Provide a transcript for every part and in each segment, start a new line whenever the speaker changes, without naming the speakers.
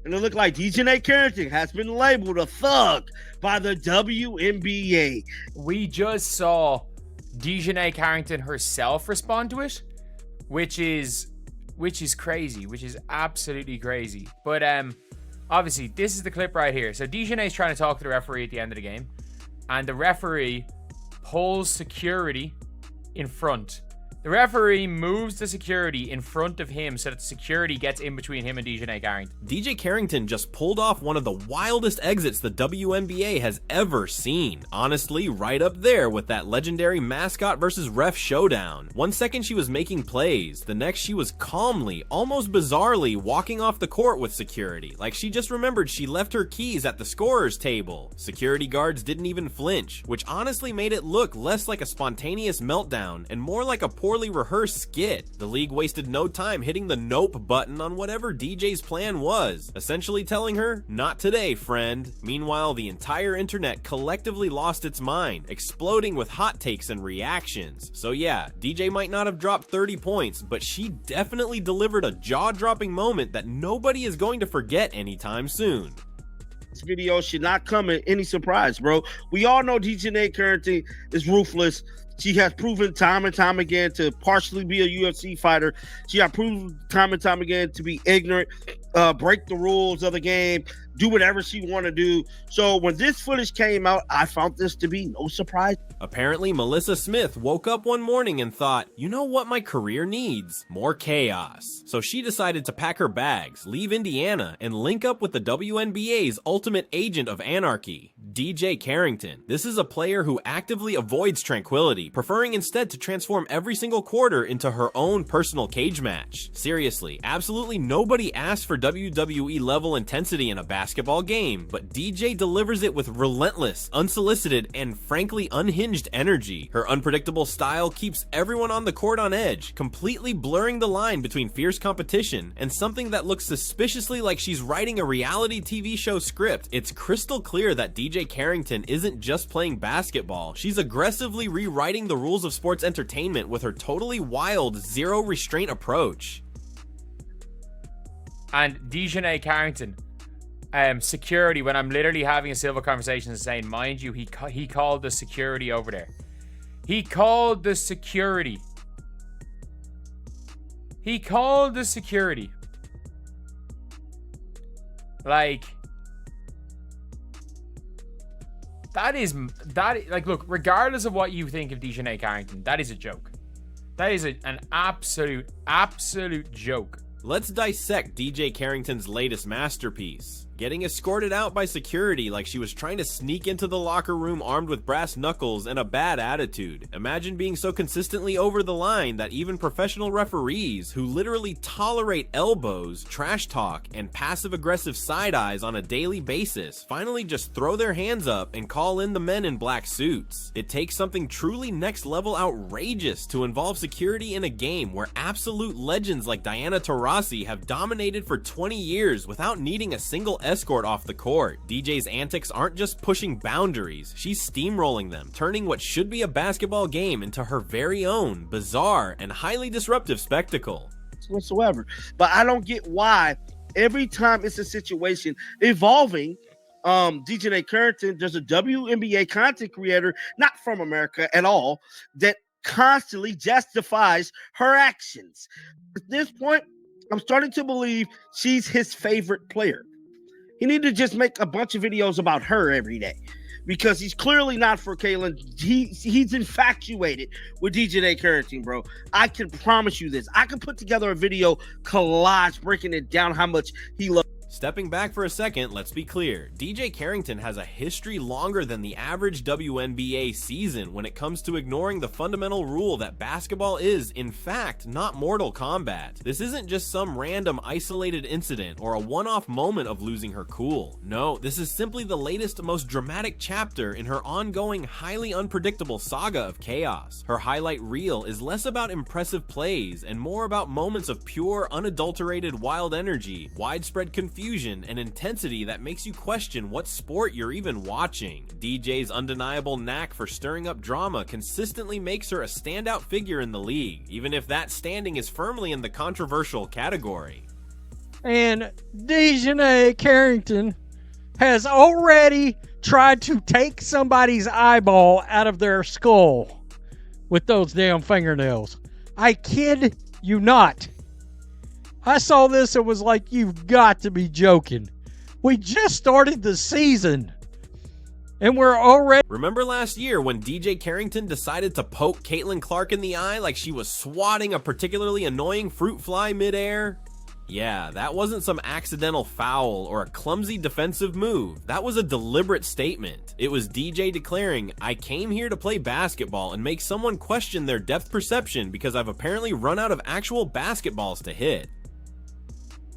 And it looked like Dijonai Carrington has been labeled a thug by the WNBA.
We just saw Dijonai Carrington herself respond to it, which is crazy, which is absolutely crazy. But obviously, this is the clip right here. So Dijonai is trying to talk to the referee at the end of the game, and the referee pulls security in front. The referee moves the security in front of him so that security gets in between him and Dijonai Carrington.
DJ Carrington just pulled off one of the wildest exits the WNBA has ever seen. Honestly, right up there with that legendary mascot versus ref showdown. 1 second she was making plays, the next she was calmly, almost bizarrely, walking off the court with security, like she just remembered she left her keys at the scorer's table. Security guards didn't even flinch, which honestly made it look less like a spontaneous meltdown and more like a poorly rehearsed skit. The league wasted no time hitting the nope button on whatever DJ's plan was, essentially telling her, not today, friend. Meanwhile, the entire internet collectively lost its mind, exploding with hot takes and reactions. So yeah, DJ might not have dropped 30 points, but she definitely delivered a jaw-dropping moment that nobody is going to forget anytime soon.
This video should not come at any surprise, bro. We all know Dijonai Carrington is ruthless. She has proven time and time again to partially be a UFC fighter. She has proven time and time again to be ignorant, break the rules of the game, do whatever she want to do. So when this footage came out, I found this to be no surprise.
Apparently, NaLyssa Smith woke up one morning and thought, you know what my career needs? More chaos. So she decided to pack her bags, leave Indiana, and link up with the WNBA's ultimate agent of anarchy, DJ Carrington. This is a player who actively avoids tranquility, preferring instead to transform every single quarter into her own personal cage match. Seriously, absolutely nobody asked for WWE level intensity in a basketball game, but DJ delivers it with relentless, unsolicited, and frankly unhinged energy. Her unpredictable style keeps everyone on the court on edge, completely blurring the line between fierce competition and something that looks suspiciously like she's writing a reality TV show script. It's crystal clear that DJ Carrington isn't just playing basketball, she's aggressively rewriting the rules of sports entertainment with her totally wild, zero restraint approach.
And Dijonai Carrington, security, when I'm literally having a civil conversation and saying, mind you, he called the security over there. He called the security. He called the security. Like, like, look, regardless of what you think of Dijonai Carrington, that is a joke. That is an absolute joke.
Let's dissect DJ Carrington's latest masterpiece. Getting escorted out by security like she was trying to sneak into the locker room armed with brass knuckles and a bad attitude. Imagine being so consistently over the line that even professional referees, who literally tolerate elbows, trash talk, and passive-aggressive side-eyes on a daily basis, finally just throw their hands up and call in the men in black suits. It takes something truly next-level outrageous to involve security in a game where absolute legends like Diana Taurasi have dominated for 20 years without needing a single escort off the court. DJ's antics aren't just pushing boundaries, she's steamrolling them, turning what should be a basketball game into her very own bizarre and highly disruptive spectacle.
Whatsoever. But I don't get why every time it's a situation involving Dijonai Carrington, there's a WNBA content creator, not from America at all, that constantly justifies her actions. At this point, I'm starting to believe she's his favorite player. He need to just make a bunch of videos about her every day, because he's clearly not for Caitlyn. He's infatuated with Dijonai Carrington, bro. I can promise you this. I can put together a video collage breaking it down how much he loves.
Stepping back for a second, let's be clear. DJ Carrington has a history longer than the average WNBA season when it comes to ignoring the fundamental rule that basketball is, in fact, not Mortal Kombat. This isn't just some random isolated incident or a one-off moment of losing her cool. No, this is simply the latest, most dramatic chapter in her ongoing, highly unpredictable saga of chaos. Her highlight reel is less about impressive plays and more about moments of pure, unadulterated wild energy, widespread confusion, and intensity that makes you question what sport you're even watching. DJ's undeniable knack for stirring up drama consistently makes her a standout figure in the league, even if that standing is firmly in the controversial category.
And Dijonai Carrington has already tried to take somebody's eyeball out of their skull with those damn fingernails. I kid you not. I saw this and was like, you've got to be joking. We just started the season and we're already...
Remember last year when DJ Carrington decided to poke Caitlyn Clark in the eye like she was swatting a particularly annoying fruit fly midair? Yeah, that wasn't some accidental foul or a clumsy defensive move. That was a deliberate statement. It was DJ declaring, I came here to play basketball and make someone question their depth perception because I've apparently run out of actual basketballs to hit.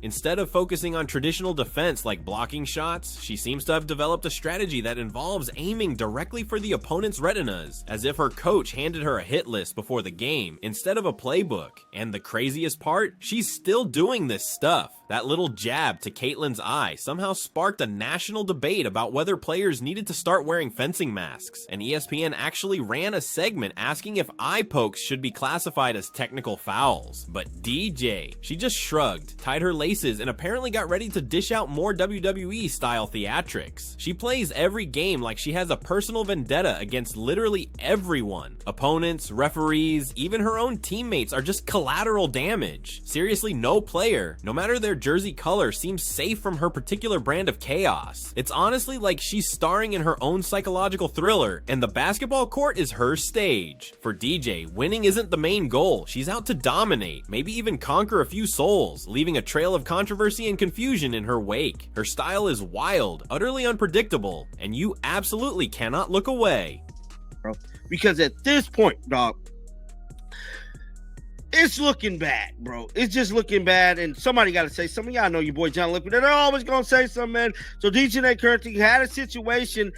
Instead of focusing on traditional defense like blocking shots, she seems to have developed a strategy that involves aiming directly for the opponent's retinas, as if her coach handed her a hit list before the game instead of a playbook. And the craziest part, she's still doing this stuff. That little jab to Caitlyn's eye somehow sparked a national debate about whether players needed to start wearing fencing masks, and ESPN actually ran a segment asking if eye pokes should be classified as technical fouls. But DJ, she just shrugged, tied her laces, and apparently got ready to dish out more WWE style theatrics. She plays every game like she has a personal vendetta against literally everyone. Opponents, referees, even her own teammates are just collateral damage. Seriously, no player, no matter their jersey color, seems safe from her particular brand of chaos. It's honestly like she's starring in her own psychological thriller, and the basketball court is her stage. For DJ, winning isn't the main goal. She's out to dominate, maybe even conquer a few souls, leaving a trail of controversy and confusion in her wake. Her style is wild, utterly unpredictable, and you absolutely cannot look away.
Because at this point, dog, it's looking bad, bro. It's just looking bad, and somebody got to say something. Y'all know your boy John Liquid. They're always going to say something, man. So Dijonai Carrington had a situation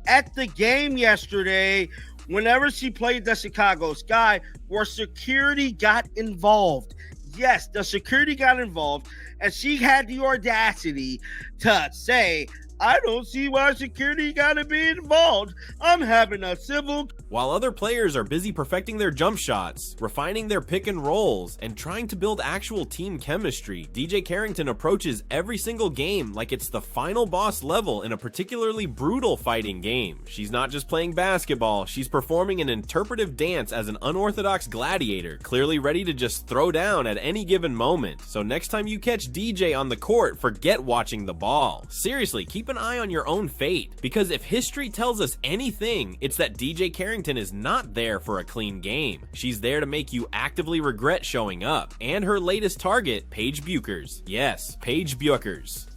at the game yesterday whenever she played the Chicago Sky where security got involved. Yes, the security got involved, and she had the audacity to say, I don't see why security gotta be involved. I'm having a civil...
While other players are busy perfecting their jump shots, refining their pick and rolls, and trying to build actual team chemistry, DJ Carrington approaches every single game like it's the final boss level in a particularly brutal fighting game. She's not just playing basketball, she's performing an interpretive dance as an unorthodox gladiator, clearly ready to just throw down at any given moment. So next time you catch DJ on the court, forget watching the ball. Seriously, keep an eye on your own fate, because if history tells us anything, it's that DJ Carrington is not there for a clean game. She's there to make you actively regret showing up. And her latest target, Paige Buchers. Yes, Paige Buchers.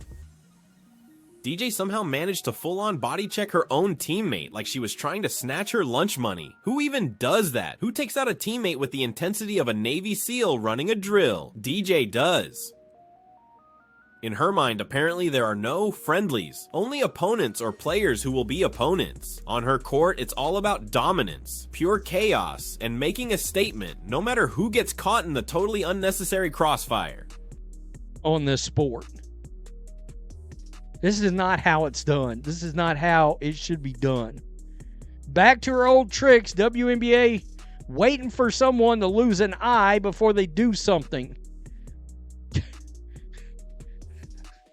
DJ somehow managed to full-on body check her own teammate like she was trying to snatch her lunch money. Who even does that? Who takes out a teammate with the intensity of a Navy SEAL running a drill? DJ does. In her mind, apparently there are no friendlies, only opponents or players who will be opponents. On her court, it's all about dominance, pure chaos, and making a statement, no matter who gets caught in the totally unnecessary crossfire.
On this sport. This is not how it's done. This is not how it should be done. Back to her old tricks, WNBA waiting for someone to lose an eye before they do something.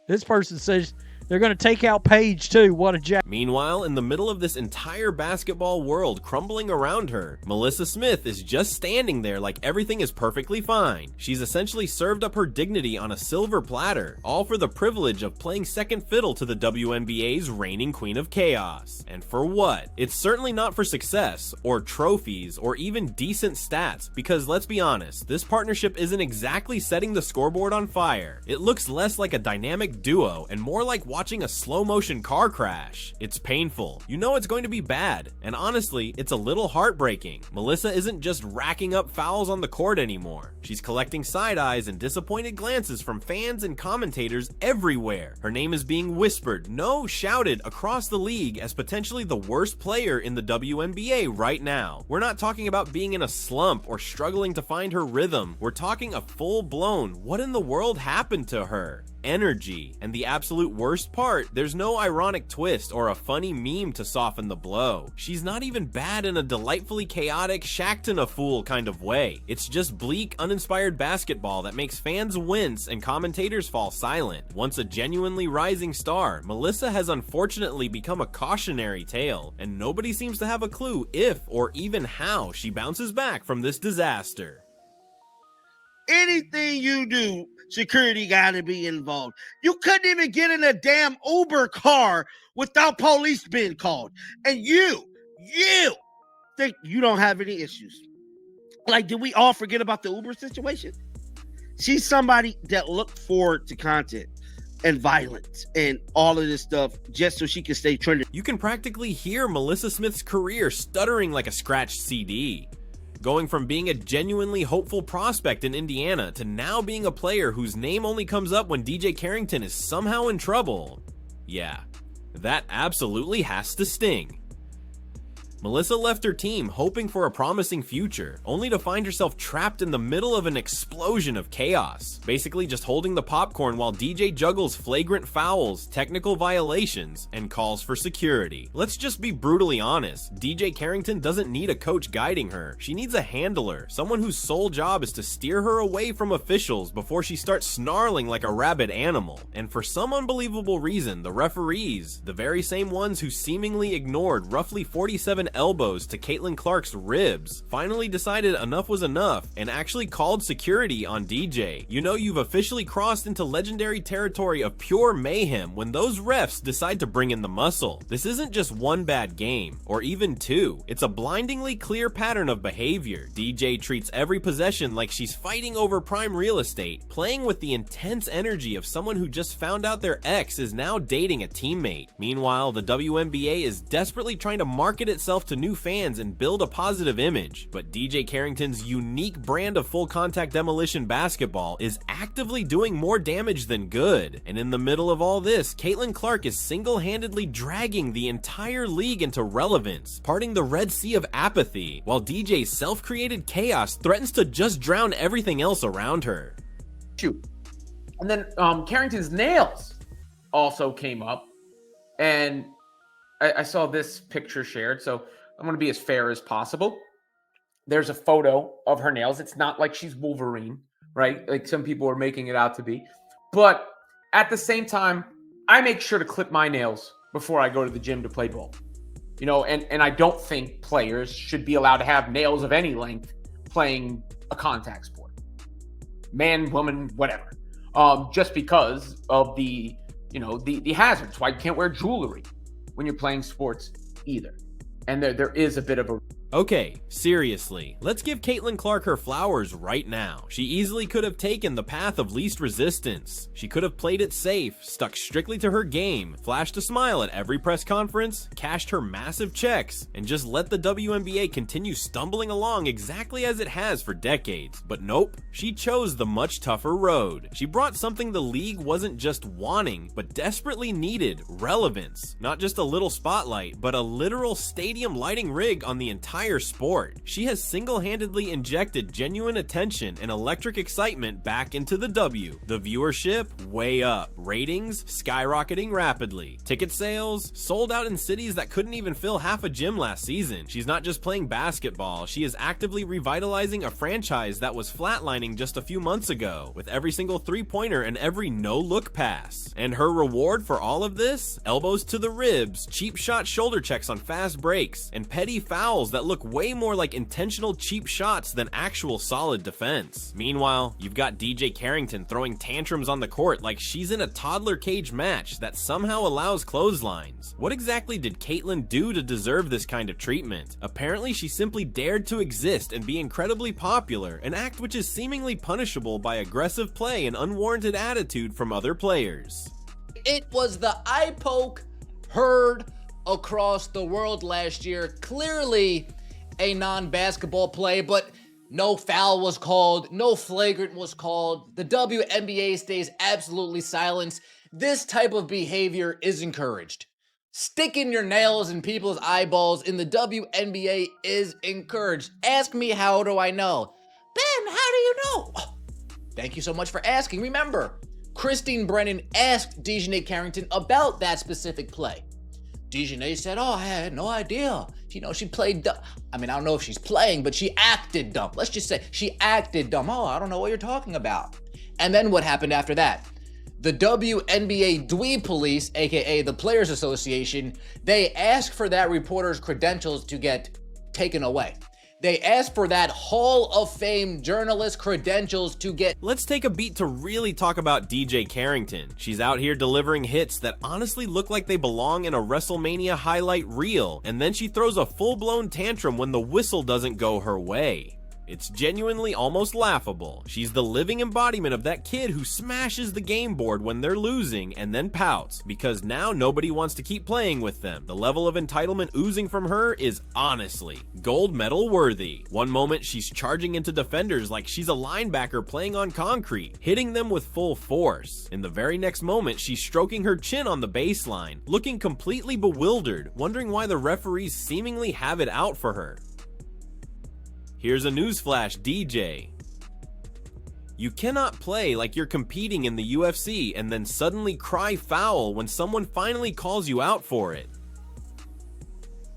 This person says they're going to take out Paige too. What a jack.
Meanwhile, in the middle of this entire basketball world crumbling around her, NaLyssa Smith is just standing there like everything is perfectly fine. She's essentially served up her dignity on a silver platter, all for the privilege of playing second fiddle to the WNBA's reigning queen of chaos. And for what? It's certainly not for success, or trophies, or even decent stats, because let's be honest, this partnership isn't exactly setting the scoreboard on fire. It looks less like a dynamic duo and more like watching a slow-motion car crash. It's painful. You know it's going to be bad. And honestly, it's a little heartbreaking. NaLyssa isn't just racking up fouls on the court anymore. She's collecting side eyes and disappointed glances from fans and commentators everywhere. Her name is being whispered, no, shouted across the league as potentially the worst player in the WNBA right now. We're not talking about being in a slump or struggling to find her rhythm. We're talking a full-blown, what in the world happened to her? energy. And the absolute worst part, there's no ironic twist or a funny meme to soften the blow. She's not even bad in a delightfully chaotic Shaqtin' a fool kind of way. It's just bleak, uninspired basketball that makes fans wince and commentators fall silent. Once a genuinely rising star, NaLyssa has unfortunately become a cautionary tale, and nobody seems to have a clue if or even how she bounces back from this disaster.
Anything you do, security got to be involved. You couldn't even get in a damn Uber car without police being called. And you think you don't have any issues. Like, did we all forget about the Uber situation? She's somebody that looked forward to content and violence and all of this stuff just so she can stay trending.
You can practically hear NaLyssa Smith's career stuttering like a scratched CD. Going from being a genuinely hopeful prospect in Indiana to now being a player whose name only comes up when DJ Carrington is somehow in trouble. Yeah, that absolutely has to sting. NaLyssa left her team hoping for a promising future, only to find herself trapped in the middle of an explosion of chaos, basically just holding the popcorn while DJ juggles flagrant fouls, technical violations, and calls for security. Let's just be brutally honest, DJ Carrington doesn't need a coach guiding her. She needs a handler, someone whose sole job is to steer her away from officials before she starts snarling like a rabid animal. And for some unbelievable reason, the referees, the very same ones who seemingly ignored roughly 47 elbows to Caitlyn Clark's ribs, finally decided enough was enough and actually called security on DJ. You know you've officially crossed into legendary territory of pure mayhem when those refs decide to bring in the muscle. This isn't just one bad game, or even two. It's a blindingly clear pattern of behavior. DJ treats every possession like she's fighting over prime real estate, playing with the intense energy of someone who just found out their ex is now dating a teammate. Meanwhile, the WNBA is desperately trying to market itself to new fans and build a positive image, but DJ Carrington's unique brand of full contact demolition basketball is actively doing more damage than good. And in the middle of all this, Caitlyn Clark is single-handedly dragging the entire league into relevance, parting the Red Sea of apathy, while DJ's self-created chaos threatens to just drown everything else around her.
Shoot. And then Carrington's nails also came up, and I saw this picture shared, so I'm going to be as fair as possible. There's a photo of her nails. It's not like she's Wolverine, right? Like some people are making it out to be. But at the same time, I make sure to clip my nails before I go to the gym to play ball. You know, and I don't think players should be allowed to have nails of any length playing a contact sport. Man, woman, whatever. Just because of the hazards. Why you can't wear jewelry when you're playing sports either. And there is a bit of a...
Okay, seriously, let's give Caitlyn Clark her flowers right now. She easily could have taken the path of least resistance. She could have played it safe, stuck strictly to her game, flashed a smile at every press conference, cashed her massive checks, and just let the WNBA continue stumbling along exactly as it has for decades. But nope, she chose the much tougher road. She brought something the league wasn't just wanting, but desperately needed: relevance. Not just a little spotlight, but a literal stadium lighting rig on the entire sport. She has single-handedly injected genuine attention and electric excitement back into the W. The viewership, way up. Ratings, skyrocketing rapidly. Ticket sales, sold out in cities that couldn't even fill half a gym last season. She's not just playing basketball, she is actively revitalizing a franchise that was flatlining just a few months ago, with every single three-pointer and every no-look pass. And her reward for all of this? Elbows to the ribs, cheap shot shoulder checks on fast breaks, and petty fouls that look way more like intentional cheap shots than actual solid defense. Meanwhile, you've got DJ Carrington throwing tantrums on the court like she's in a toddler cage match that somehow allows clotheslines. What exactly did Caitlyn do to deserve this kind of treatment? Apparently, she simply dared to exist and be incredibly popular, an act which is seemingly punishable by aggressive play and unwarranted attitude from other players.
It was the eye poke heard across the world last year. Clearly a non-basketball play, but no foul was called, no flagrant was called. The WNBA stays absolutely silent. This type of behavior is encouraged. Sticking your nails in people's eyeballs in the WNBA is encouraged. Ask me, how do I know? Ben, how do you know? Oh, thank you so much for asking. Remember, Christine Brennan asked Dijonai Carrington about that specific play. Dijonai said, oh, I had no idea. You know, she played dumb. I mean, I don't know if she's playing, but she acted dumb. Let's just say she acted dumb. Oh, I don't know what you're talking about. And then what happened after that? The WNBA Dweeb Police, aka the Players Association, they asked for that reporter's credentials to get taken away. They asked for that Hall of Fame journalist credentials to get...
Let's take a beat to really talk about DJ Carrington. She's out here delivering hits that honestly look like they belong in a WrestleMania highlight reel, and then she throws a full-blown tantrum when the whistle doesn't go her way. It's genuinely almost laughable. She's the living embodiment of that kid who smashes the game board when they're losing and then pouts because now nobody wants to keep playing with them. The level of entitlement oozing from her is honestly gold medal worthy. One moment she's charging into defenders like she's a linebacker playing on concrete, hitting them with full force. In the very next moment, she's stroking her chin on the baseline, looking completely bewildered, wondering why the referees seemingly have it out for her. Here's a newsflash, DJ. You cannot play like you're competing in the UFC and then suddenly cry foul when someone finally calls you out for it.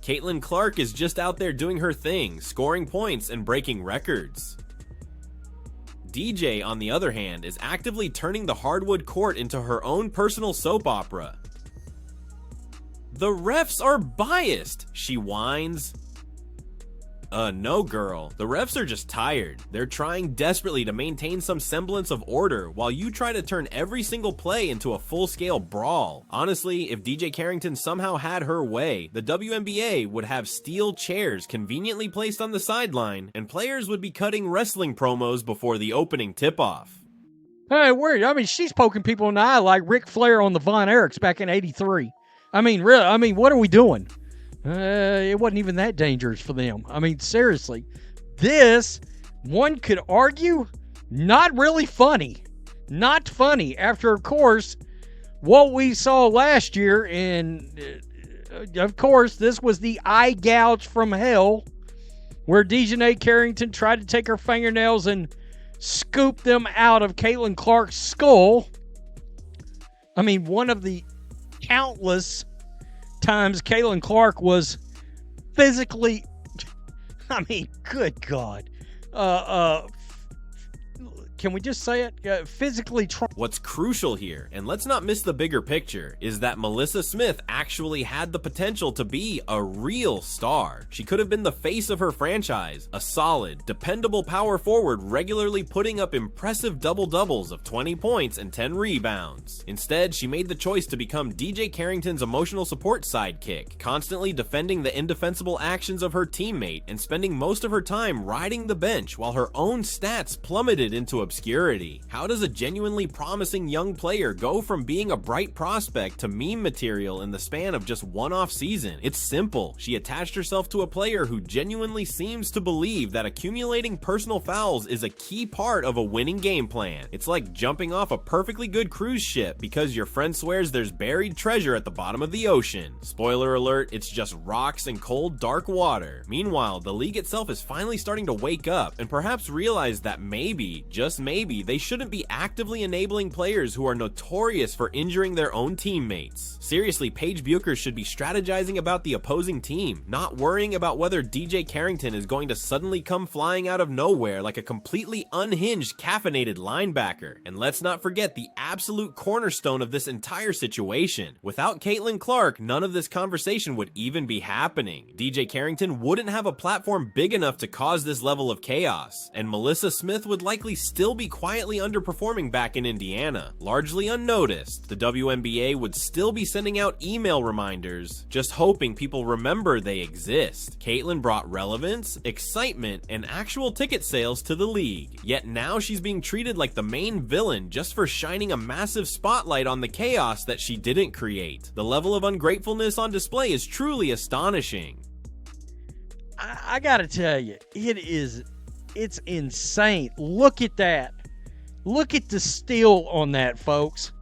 Caitlyn Clark is just out there doing her thing, scoring points and breaking records. DJ, on the other hand, is actively turning the hardwood court into her own personal soap opera. The refs are biased, she whines. No girl. The refs are just tired. They're trying desperately to maintain some semblance of order while you try to turn every single play into a full-scale brawl. Honestly, if DJ Carrington somehow had her way, the WNBA would have steel chairs conveniently placed on the sideline, and players would be cutting wrestling promos before the opening tip-off.
Hey, weird. I mean, she's poking people in the eye like Ric Flair on the Von Erichs back in '83. I mean, really, what are we doing? It wasn't even that dangerous for them. I mean, seriously, this, one could argue, not really funny. Not funny after, of course, what we saw last year. And, of course, this was the eye gouge from hell where Dijonai Carrington tried to take her fingernails and scoop them out of Caitlyn Clark's skull. I mean, one of the countless times Caitlyn Clark was physically, I mean, good God. Can we just say it? Physically
What's crucial here, and let's not miss the bigger picture, is that NaLyssa Smith actually had the potential to be a real star. She could have been the face of her franchise, a solid, dependable power forward regularly putting up impressive double-doubles of 20 points and 10 rebounds. Instead, she made the choice to become DJ Carrington's emotional support sidekick, constantly defending the indefensible actions of her teammate and spending most of her time riding the bench while her own stats plummeted into obscurity. How does a genuinely promising young player go from being a bright prospect to meme material in the span of just one off season? It's simple. She attached herself to a player who genuinely seems to believe that accumulating personal fouls is a key part of a winning game plan. It's like jumping off a perfectly good cruise ship because your friend swears there's buried treasure at the bottom of the ocean. Spoiler alert, it's just rocks and cold, dark water. Meanwhile, the league itself is finally starting to wake up and perhaps realize that maybe, just maybe, they shouldn't be actively enabling players who are notorious for injuring their own teammates. Seriously, Paige Bucher should be strategizing about the opposing team, not worrying about whether DJ Carrington is going to suddenly come flying out of nowhere like a completely unhinged, caffeinated linebacker. And let's not forget the absolute cornerstone of this entire situation. Without Caitlyn Clark, none of this conversation would even be happening. DJ Carrington wouldn't have a platform big enough to cause this level of chaos, and NaLyssa Smith would likely still be quietly underperforming back in Indiana, largely unnoticed. The WNBA would still be sending out email reminders, just hoping people remember they exist. Caitlyn brought relevance, excitement, and actual ticket sales to the league, yet now she's being treated like the main villain just for shining a massive spotlight on the chaos that she didn't create. The level of ungratefulness on display is truly astonishing.
I gotta tell you, it's insane. Look at that. Look at the steel on that, folks.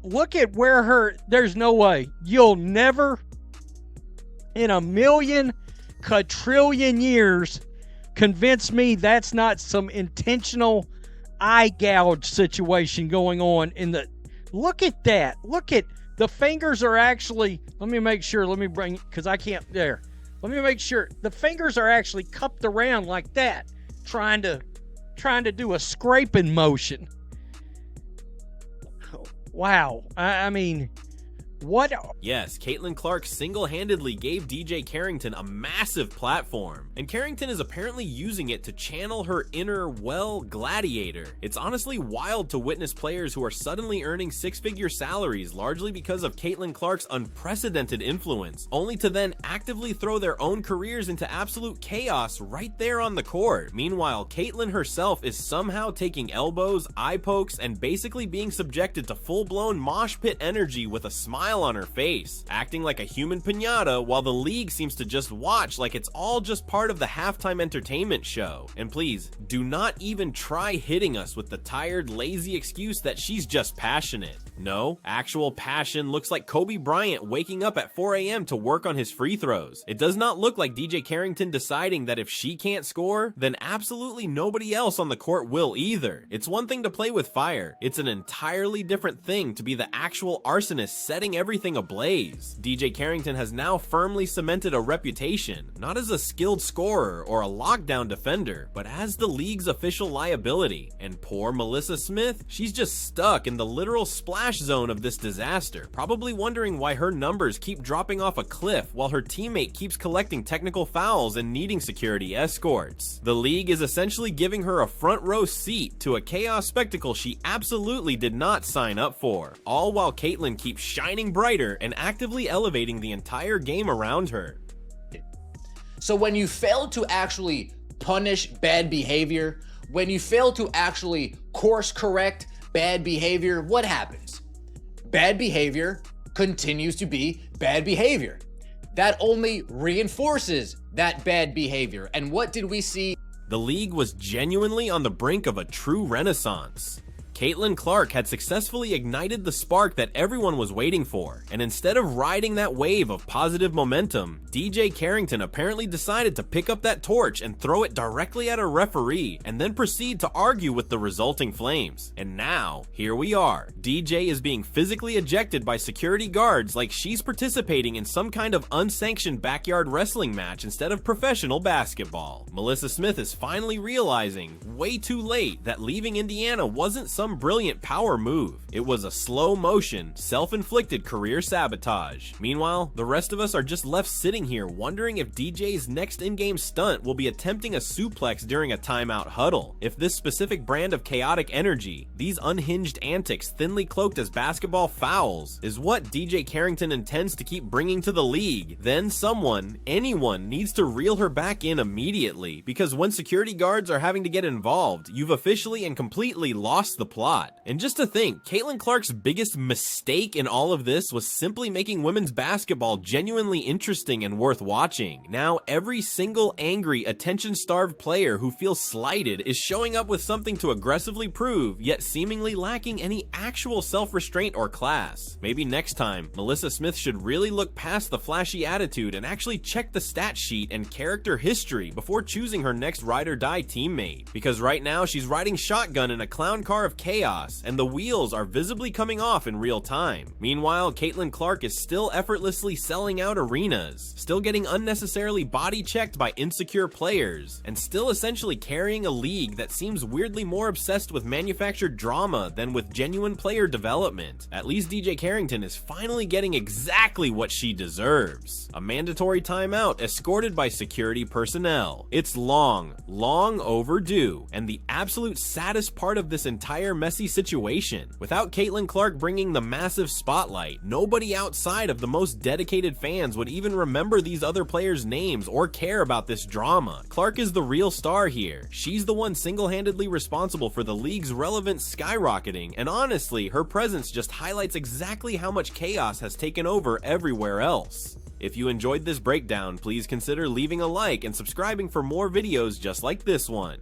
Look at where there's no way. You'll never in a million quadrillion years convince me that's not some intentional eye gouge situation going on in the. Look at that. Look at the fingers are actually. Let me make sure. Let me bring because I can't there. Let me make sure the fingers are actually cupped around like that, trying to do a scraping motion. Wow. I mean, what?
Yes, Caitlyn Clark single-handedly gave DJ Carrington a massive platform, and Carrington is apparently using it to channel her inner, well, gladiator. It's honestly wild to witness players who are suddenly earning six-figure salaries largely because of Caitlyn Clark's unprecedented influence, only to then actively throw their own careers into absolute chaos right there on the court. Meanwhile, Caitlyn herself is somehow taking elbows, eye pokes, and basically being subjected to full-blown mosh pit energy with a smile on her face, acting like a human piñata while the league seems to just watch like it's all just part of the halftime entertainment show. And please, do not even try hitting us with the tired, lazy excuse that she's just passionate. No, actual passion looks like Kobe Bryant waking up at 4 a.m. to work on his free throws. It does not look like DJ Carrington deciding that if she can't score, then absolutely nobody else on the court will either. It's one thing to play with fire. It's an entirely different thing to be the actual arsonist setting everything ablaze. DJ Carrington has now firmly cemented a reputation, not as a skilled scorer or a lockdown defender, but as the league's official liability. And poor NaLyssa Smith, she's just stuck in the literal splash zone of this disaster, probably wondering why her numbers keep dropping off a cliff while her teammate keeps collecting technical fouls and needing security escorts. The league is essentially giving her a front row seat to a chaos spectacle she absolutely did not sign up for, all while Caitlyn keeps shining brighter and actively elevating the entire game around her.
So when you fail to actually punish bad behavior, when you fail to actually course correct bad behavior, what happens? Bad behavior continues to be bad behavior. That only reinforces that bad behavior. And what did we see?
The league was genuinely on the brink of a true renaissance. Caitlyn Clark had successfully ignited the spark that everyone was waiting for, and instead of riding that wave of positive momentum, DJ Carrington apparently decided to pick up that torch and throw it directly at a referee, and then proceed to argue with the resulting flames. And now, here we are. DJ is being physically ejected by security guards like she's participating in some kind of unsanctioned backyard wrestling match instead of professional basketball. NaLyssa Smith is finally realizing, way too late, that leaving Indiana wasn't some brilliant power move. It was a slow motion, self-inflicted career sabotage. Meanwhile, the rest of us are just left sitting here wondering if DJ's next in-game stunt will be attempting a suplex during a timeout huddle. If this specific brand of chaotic energy, these unhinged antics thinly cloaked as basketball fouls, is what DJ Carrington intends to keep bringing to the league, then someone, anyone, needs to reel her back in immediately, because when security guards are having to get involved, you've officially and completely lost the plot. And just to think, Caitlyn Clark's biggest mistake in all of this was simply making women's basketball genuinely interesting and worth watching. Now, every single angry, attention-starved player who feels slighted is showing up with something to aggressively prove, yet seemingly lacking any actual self-restraint or class. Maybe next time, NaLyssa Smith should really look past the flashy attitude and actually check the stat sheet and character history before choosing her next ride-or-die teammate. Because right now, she's riding shotgun in a clown car of chaos, and the wheels are visibly coming off in real time. Meanwhile, Caitlyn Clark is still effortlessly selling out arenas, still getting unnecessarily body checked by insecure players, and still essentially carrying a league that seems weirdly more obsessed with manufactured drama than with genuine player development. At least DJ Carrington is finally getting exactly what she deserves: a mandatory timeout escorted by security personnel. It's long overdue, and the absolute saddest part of this entire messy situation. Without Caitlyn Clark bringing the massive spotlight, nobody outside of the most dedicated fans would even remember these other players' names or care about this drama. Clark is the real star here. She's the one single-handedly responsible for the league's relevance skyrocketing, and honestly, her presence just highlights exactly how much chaos has taken over everywhere else. If you enjoyed this breakdown, please consider leaving a like and subscribing for more videos just like this one.